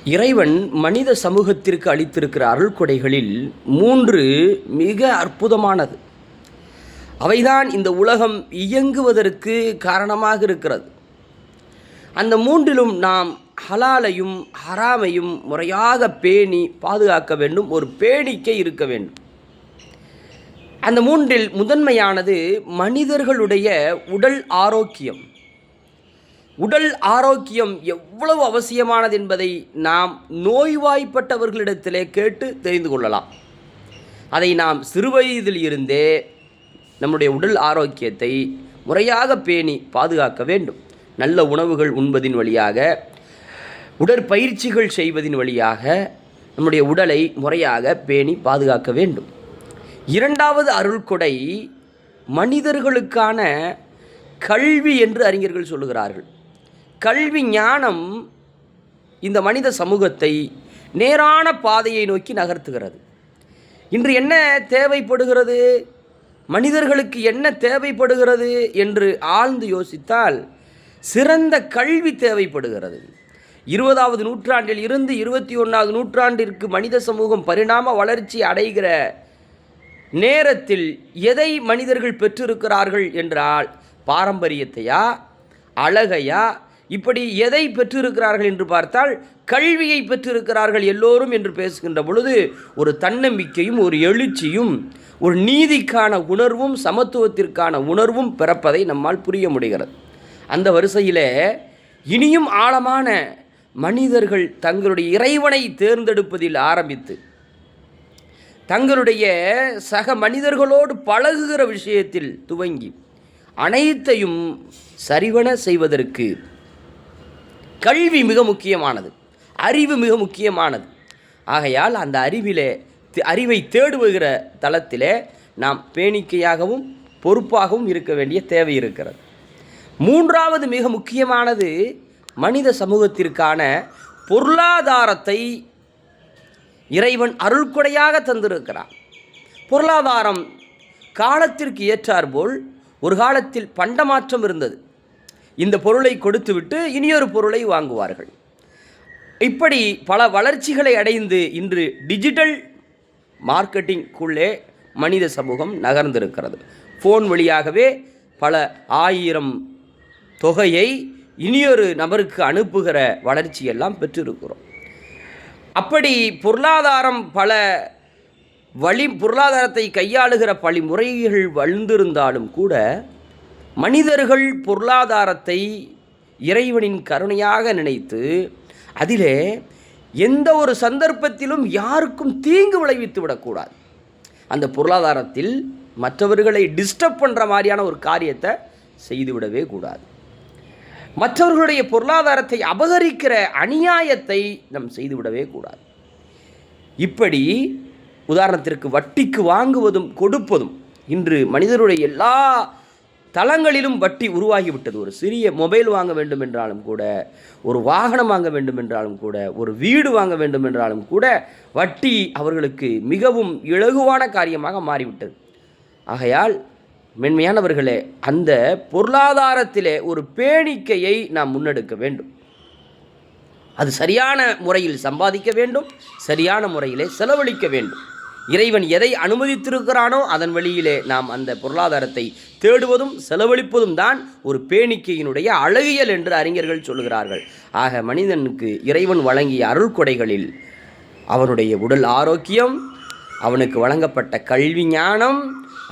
இறைவன் மனித சமூகத்திற்கு அளித்திருக்கிற அருள்கொடைகளில் 3 மிக அற்புதமானது. அவைதான் இந்த உலகம் இயங்குவதற்கு காரணமாக இருக்கிறது. அந்த 3லும் நாம் ஹலாலையும் ஹராமையும் முறையாக பேணி பாதுகாக்க வேண்டும். ஒரு பேணிக்கை இருக்க வேண்டும். அந்த 3ல் முதன்மையானது மனிதர்களுடைய உடல் ஆரோக்கியம். உடல் ஆரோக்கியம் எவ்வளவு அவசியமானது என்பதை நாம் நோய்வாய்ப்பட்டவர்களிடத்திலே கேட்டு தெரிந்து கொள்ளலாம். அதை நாம் சிறுவயதில் இருந்தே நம்முடைய உடல் ஆரோக்கியத்தை முறையாக பேணி பாதுகாக்க வேண்டும். நல்ல உணவுகள் உண்பதின் வழியாக, உடற்பயிற்சிகள் செய்வதின் வழியாக நம்முடைய உடலை முறையாக பேணி பாதுகாக்க வேண்டும். 2வது அருள்கொடை மனிதர்களுக்கான கல்வி என்று அறிஞர்கள் சொல்லுகிறார்கள். கல்வி ஞானம் இந்த மனித சமூகத்தை நேரான பாதையை நோக்கி நகர்த்துகிறது. இன்று என்ன தேவைப்படுகிறது, மனிதர்களுக்கு என்ன தேவைப்படுகிறது என்று ஆழ்ந்து யோசித்தால் சிறந்த கல்வி தேவைப்படுகிறது. 20வது நூற்றாண்டில் இருந்து 21வது நூற்றாண்டிற்கு மனித சமூகம் பரிணாம வளர்ச்சி அடைகிற நேரத்தில் எதை மனிதர்கள் பெற்றிருக்கிறார்கள் என்றால் பாரம்பரியத்தையா, அழகையா, இப்படி எதை பெற்றிருக்கிறார்கள் என்று பார்த்தால் கல்வியை பெற்றிருக்கிறார்கள் எல்லோரும் என்று பேசுகின்ற பொழுது ஒரு தன்னம்பிக்கையும், ஒரு எழுச்சியும், ஒரு நீதிக்கான உணர்வும், சமத்துவத்திற்கான உணர்வும் பிறப்பதை நம்மால் புரிய முடிகிறது. அந்த வரிசையில் இனியும் ஆழமான மனிதர்கள் தங்களுடைய இறைவனை தேர்ந்தெடுப்பதில் ஆரம்பித்து தங்களுடைய சக மனிதர்களோடு பழகுகிற விஷயத்தில் துவங்கி அனைத்தையும் சரிவன செய்வதற்கு கல்வி மிக முக்கியமானது, அறிவு மிக முக்கியமானது. ஆகையால் அந்த அறிவை தேடுகிற தளத்திலே நாம் பேணிக்கையாகவும் பொறுப்பாகவும் இருக்க வேண்டிய தேவை இருக்கிறது. 3வது மிக முக்கியமானது மனித சமூகத்திற்கான பொருளாதாரத்தை இறைவன் அருள்கொடையாக தந்திருக்கிறார். பொருளாதாரம் காலத்திற்கு ஏற்றாற்போல் ஒரு காலத்தில் பண்டமாற்றம் இருந்தது. இந்த பொருளை கொடுத்துவிட்டு இனியொரு பொருளை வாங்குவார்கள். இப்படி பல வளர்ச்சிகளை அடைந்து இன்று டிஜிட்டல் மார்க்கெட்டிங்குள்ளே மனித சமூகம் நகர்ந்திருக்கிறது. ஃபோன் வழியாகவே பல 1000 தொகையை இனியொரு நபருக்கு அனுப்புகிற வளர்ச்சியெல்லாம் பெற்றிருக்கிறோம். அப்படி பொருளாதாரம் பொருளாதாரத்தை கையாளுகிற முறைகள் வளர்ந்திருந்தாலும் கூட மனிதர்கள் பொருளாதாரத்தை இறைவனின் கருணையாக நினைத்து அதிலே எந்த ஒரு சந்தர்ப்பத்திலும் யாருக்கும் தீங்கு விளைவித்து விடக்கூடாது. அந்த பொருளாதாரத்தில் மற்றவர்களை டிஸ்டர்ப் பண்ணுற மாதிரியான ஒரு காரியத்தை செய்துவிடவே கூடாது. மற்றவர்களுடைய பொருளாதாரத்தை அபகரிக்கிற அநியாயத்தை நாம் செய்துவிடவே கூடாது. இப்படி உதாரணத்திற்கு வட்டிக்கு வாங்குவதும் கொடுப்பதும் இன்று மனிதருடைய எல்லா தளங்களிலும் வட்டி உருவாகிவிட்டது. ஒரு சிறிய மொபைல் வாங்க வேண்டும் என்றாலும் கூட, ஒரு வாகனம் வாங்க வேண்டும் என்றாலும் கூட, ஒரு வீடு வாங்க வேண்டும் என்றாலும் கூட வட்டி அவர்களுக்கு மிகவும் இலகுவான காரியமாக மாறிவிட்டது. ஆகையால் மென்மையானவர்களே, அந்த பொருளாதாரத்திலே ஒரு பேணிக்கையை நாம் முன்னெடுக்க வேண்டும். அது சரியான முறையில் சம்பாதிக்க வேண்டும், சரியான முறையிலே செலவழிக்க வேண்டும். இறைவன் எதை அனுமதித்திருக்கிறானோ அதன் வழியிலே நாம் அந்த பொருளாதாரத்தை தேடுவதும் செலவழிப்பதும் தான் ஒரு பேணிக்கையினுடைய அழகியல் என்று அறிஞர்கள் சொல்கிறார்கள். ஆக மனிதனுக்கு இறைவன் வழங்கிய அருள்கொடைகளில் அவனுடைய உடல் ஆரோக்கியம், அவனுக்கு வழங்கப்பட்ட கல்வி ஞானம்,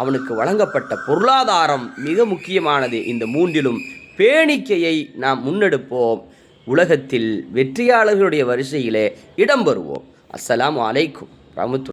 அவனுக்கு வழங்கப்பட்ட பொருளாதாரம் மிக முக்கியமானது. இந்த 3லும் பேணிக்கையை நாம் முன்னெடுப்போம். உலகத்தில் வெற்றியாளர்களுடைய வரிசையிலே இடம்பெறுவோம். அஸ்ஸலாமு அலைக்கும் ரஹ்மத்துல்லாஹி.